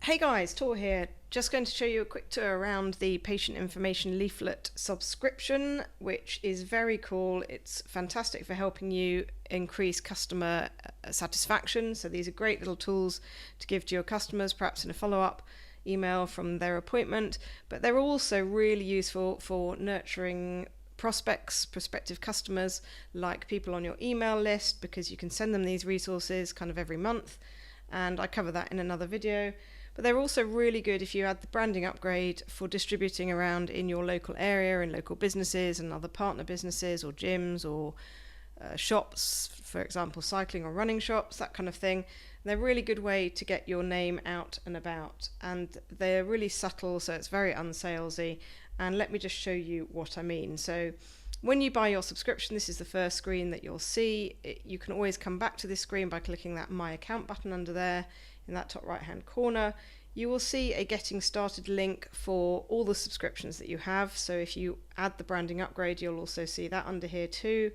Hey guys, Tor here. Just going to show you a quick tour around the patient information leaflet subscription, which is very cool. It's fantastic for helping you increase customer satisfaction. So these are great little tools to give to your customers, perhaps in a follow-up email from their appointment, but they're also really useful for nurturing prospective customers, like people on your email list, because you can send them these resources kind of every month, and I cover that in another video. But they're also really good if you add the branding upgrade for distributing around in your local area, in local businesses and other partner businesses or gyms or shops, for example, cycling or running shops, that kind of thing. And they're a really good way to get your name out and about. And they're really subtle, so it's very unsalesy. And let me just show you what I mean. So when you buy your subscription, this is the first screen that you'll see. You can always come back to this screen by clicking that My Account button under there. In that top right hand corner, you will see a getting started link for all the subscriptions that you have. So if you add the branding upgrade, you'll also see that under here too.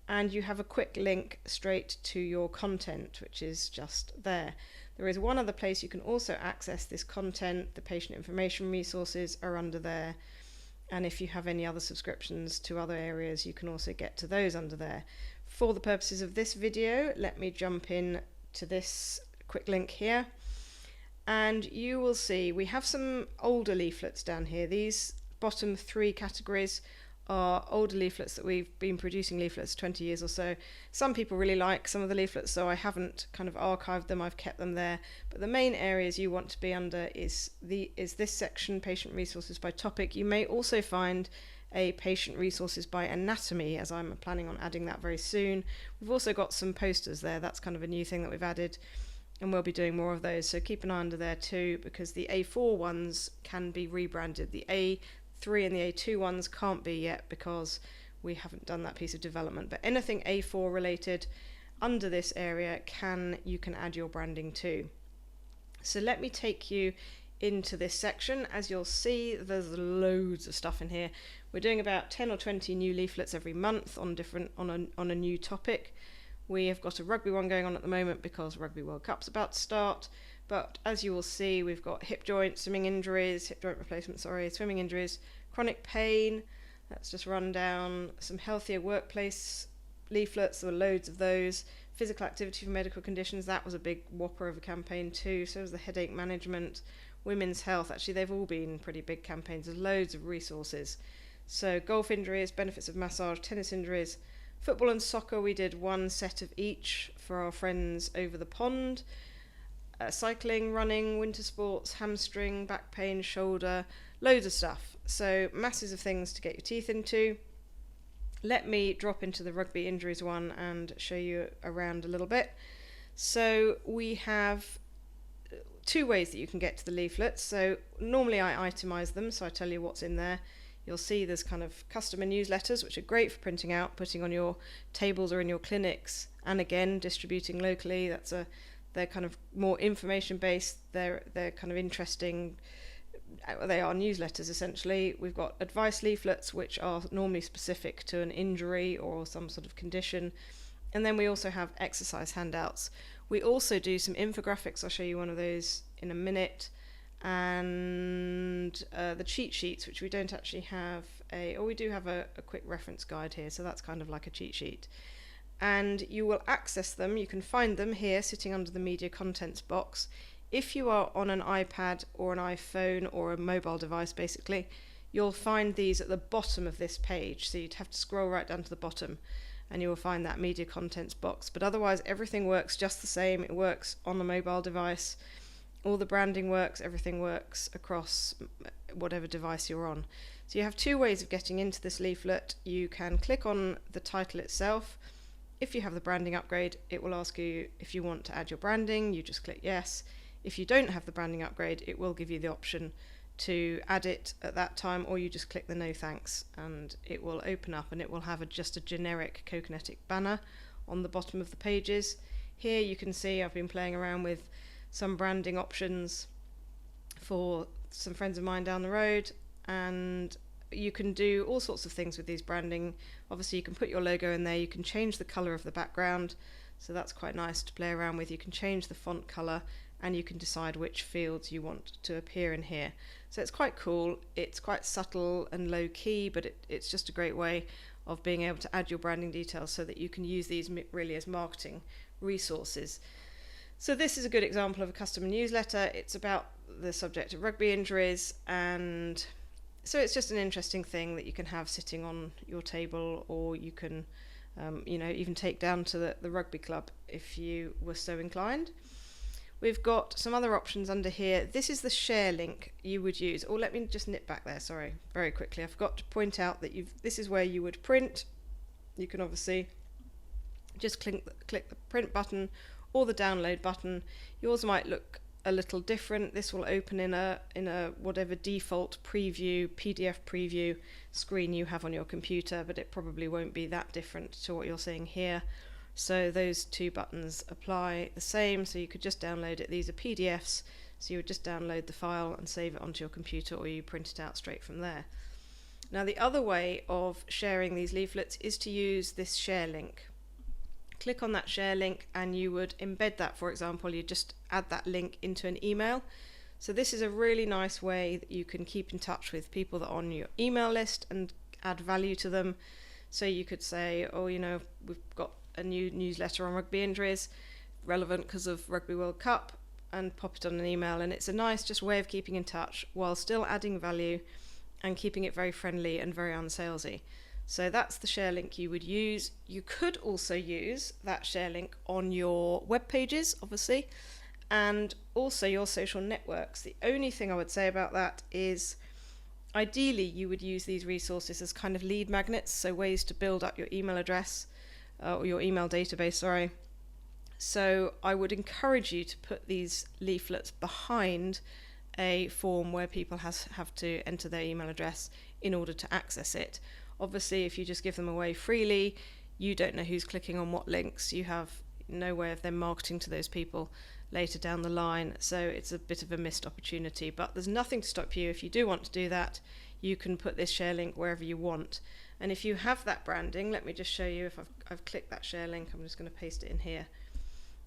And you have a quick link straight to your content, which is just there. There is one other place you can also access this content. The patient information resources are under there. And if you have any other subscriptions to other areas, you can also get to those under there. For the purposes of this video, let me jump in to this quick link here, and you will see we have some older leaflets down here. These bottom three categories are older leaflets that we've been producing leaflets 20 years or so. Some people really like some of the leaflets, so I haven't kind of archived them, I've kept them there. But the main areas you want to be under is this section, patient resources by topic. You may also find a patient resources by anatomy, as I'm planning on adding that very soon. We've also got some posters there. That's kind of a new thing that we've added, and we'll be doing more of those, so keep an eye under there too, because the A4 ones can be rebranded. The A3 and the A2 ones can't be yet because we haven't done that piece of development, but anything A4 related under this area you can add your branding to. So let me take you into this section. As you'll see, there's loads of stuff in here. We're doing about 10 or 20 new leaflets every month on a new topic. We have got a rugby one going on at the moment because Rugby World Cup's about to start. But as you will see, we've got hip joint replacement, swimming injuries, chronic pain. Let's just run down some healthier workplace leaflets. There were loads of those. Physical activity for medical conditions. That was a big whopper of a campaign too. So was the headache management, women's health. Actually, they've all been pretty big campaigns. There's loads of resources. So golf injuries, benefits of massage, tennis injuries. Football and soccer, we did one set of each for our friends over the pond. Cycling, running, winter sports, hamstring, back pain, shoulder, loads of stuff. So masses of things to get your teeth into. Let me drop into the rugby injuries one and show you around a little bit. So we have two ways that you can get to the leaflets. So normally I itemize them, so I tell you what's in there. You'll see there's kind of customer newsletters, which are great for printing out, putting on your tables or in your clinics, and again distributing locally. They're kind of more information based. They're kind of interesting. They are newsletters essentially. We've got advice leaflets, which are normally specific to an injury or some sort of condition, and then we also have exercise handouts. We also do some infographics. I'll show you one of those in a minute. And the cheat sheets, which we don't actually have we do have a quick reference guide here, so that's kind of like a cheat sheet. And you will access them, you can find them here sitting under the media contents box. If you are on an iPad or an iPhone or a mobile device basically, you'll find these at the bottom of this page, so you'd have to scroll right down to the bottom and you will find that media contents box. But otherwise everything works just the same. It works on the mobile device. All the branding works, everything works across whatever device you're on. So you have two ways of getting into this leaflet. You can click on the title itself. If you have the branding upgrade, it will ask you if you want to add your branding. You just click yes. If you don't have the branding upgrade, it will give you the option to add it at that time, or you just click the no thanks and it will open up and it will have just a generic Co-Kinetic banner on the bottom of the pages. Here you can see I've been playing around with some branding options for some friends of mine down the road, and you can do all sorts of things with these branding. Obviously you can put your logo in there, you can change the colour of the background, so that's quite nice to play around with. You can change the font colour and you can decide which fields you want to appear in here. So it's quite cool. It's quite subtle and low key, but it's just a great way of being able to add your branding details so that you can use these really as marketing resources. So this is a good example of a customer newsletter. It's about the subject of rugby injuries, and so it's just an interesting thing that you can have sitting on your table, or you can even take down to the rugby club if you were so inclined. We've got some other options under here. This is the share link you would use. Or let me just nip back there, sorry, very quickly. I forgot to point out that this is where you would print. You can obviously just click the print button or the download button. Yours might look a little different. This will open in a whatever default preview, PDF preview screen you have on your computer, but it probably won't be that different to what you're seeing here. So those two buttons apply the same, so you could just download it. These are PDFs, so you would just download the file and save it onto your computer, or you print it out straight from there. Now the other way of sharing these leaflets is to use this share link. Click on that share link and you would embed that. For example, you just add that link into an email. So this is a really nice way that you can keep in touch with people that are on your email list and add value to them. So you could say, oh, we've got a new newsletter on rugby injuries, relevant because of Rugby World Cup, and pop it on an email. And it's a nice just way of keeping in touch while still adding value and keeping it very friendly and very unsalesy. So that's the share link you would use. You could also use that share link on your web pages, obviously, and also your social networks. The only thing I would say about that is ideally you would use these resources as kind of lead magnets, so ways to build up your email address or your email database, sorry. So I would encourage you to put these leaflets behind a form where people have to enter their email address in order to access it. Obviously, if you just give them away freely, you don't know who's clicking on what links. You have no way of them marketing to those people later down the line. So it's a bit of a missed opportunity. But there's nothing to stop you. If you do want to do that, you can put this share link wherever you want. And if you have that branding, let me just show you. If I've clicked that share link, I'm just going to paste it in here.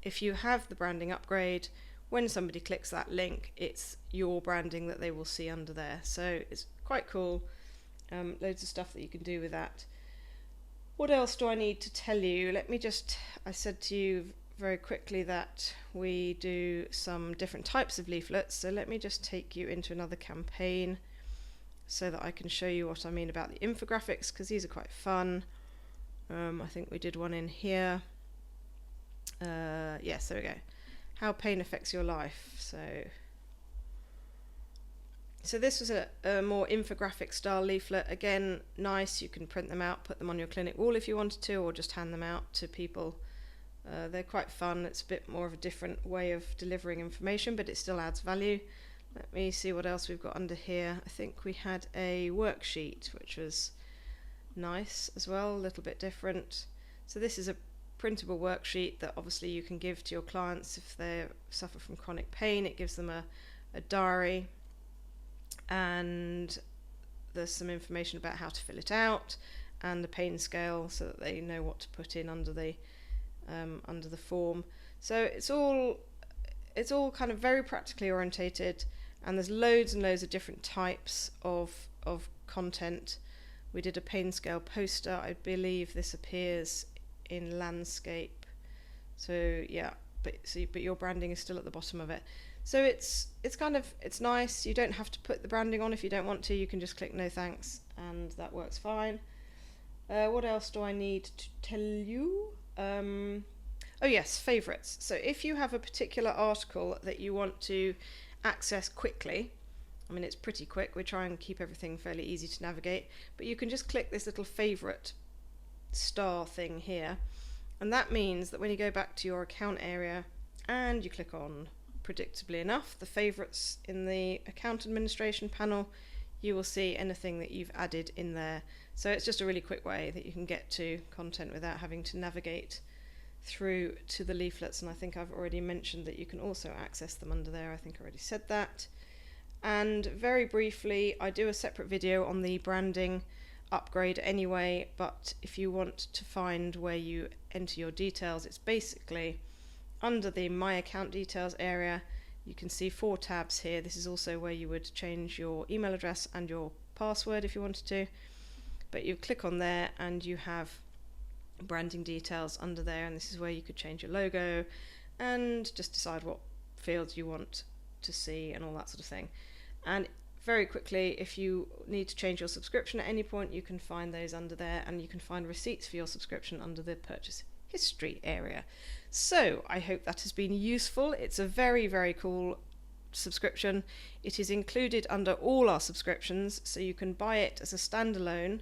If you have the branding upgrade, when somebody clicks that link, it's your branding that they will see under there. So it's quite cool. Loads of stuff that you can do with that. What else do I need to tell you? I said to you very quickly that we do some different types of leaflets. So let me just take you into another campaign so that I can show you what I mean about the infographics, because these are quite fun. I think we did one in here. Yes, there we go. How pain affects your life. So this was a more infographic style leaflet. Again, nice. You can print them out, put them on your clinic wall if you wanted to, or just hand them out to people. They're quite fun. It's a bit more of a different way of delivering information, but it still adds value. Let me see what else we've got under here. I think we had a worksheet, which was nice as well, a little bit different. So this is a printable worksheet that obviously you can give to your clients if they suffer from chronic pain. It gives them a diary, and there's some information about how to fill it out and the pain scale so that they know what to put in under the form. So it's all kind of very practically orientated, and there's loads and loads of different types of content. We did a pain scale poster. I believe this appears in landscape. So yeah, but your branding is still at the bottom of it. So it's nice. You don't have to put the branding on if you don't want to. You can just click no thanks, and that works fine. What else do I need to tell you? Oh yes, favorites. So if you have a particular article that you want to access quickly, I mean it's pretty quick, we try and keep everything fairly easy to navigate, but you can just click this little favorite star thing here, and that means that when you go back to your account area and you click on, predictably enough, the favorites in the account administration panel, you will see anything that you've added in there. So it's just a really quick way that you can get to content without having to navigate through to the leaflets. And I think I've already mentioned that you can also access them under there. I think I already said that. And very briefly, I do a separate video on the branding upgrade anyway, but if you want to find where you enter your details, it's basically under the My Account Details area. You can see 4 tabs here. This is also where you would change your email address and your password if you wanted to. But you click on there and you have branding details under there, and this is where you could change your logo and just decide what fields you want to see and all that sort of thing. And very quickly, if you need to change your subscription at any point, you can find those under there, and you can find receipts for your subscription under the purchase history area. So I hope that has been useful. It's a very, very cool subscription. It is included under all our subscriptions, so you can buy it as a standalone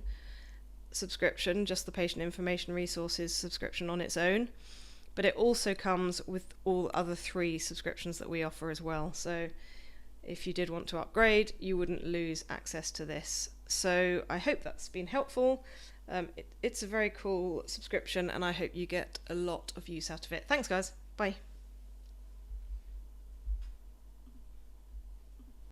subscription, just the patient information resources subscription on its own, but it also comes with all other 3 subscriptions that we offer as well. So if you did want to upgrade, you wouldn't lose access to this. So I hope that's been helpful. It's a very cool subscription, and I hope you get a lot of use out of it. Thanks guys, bye.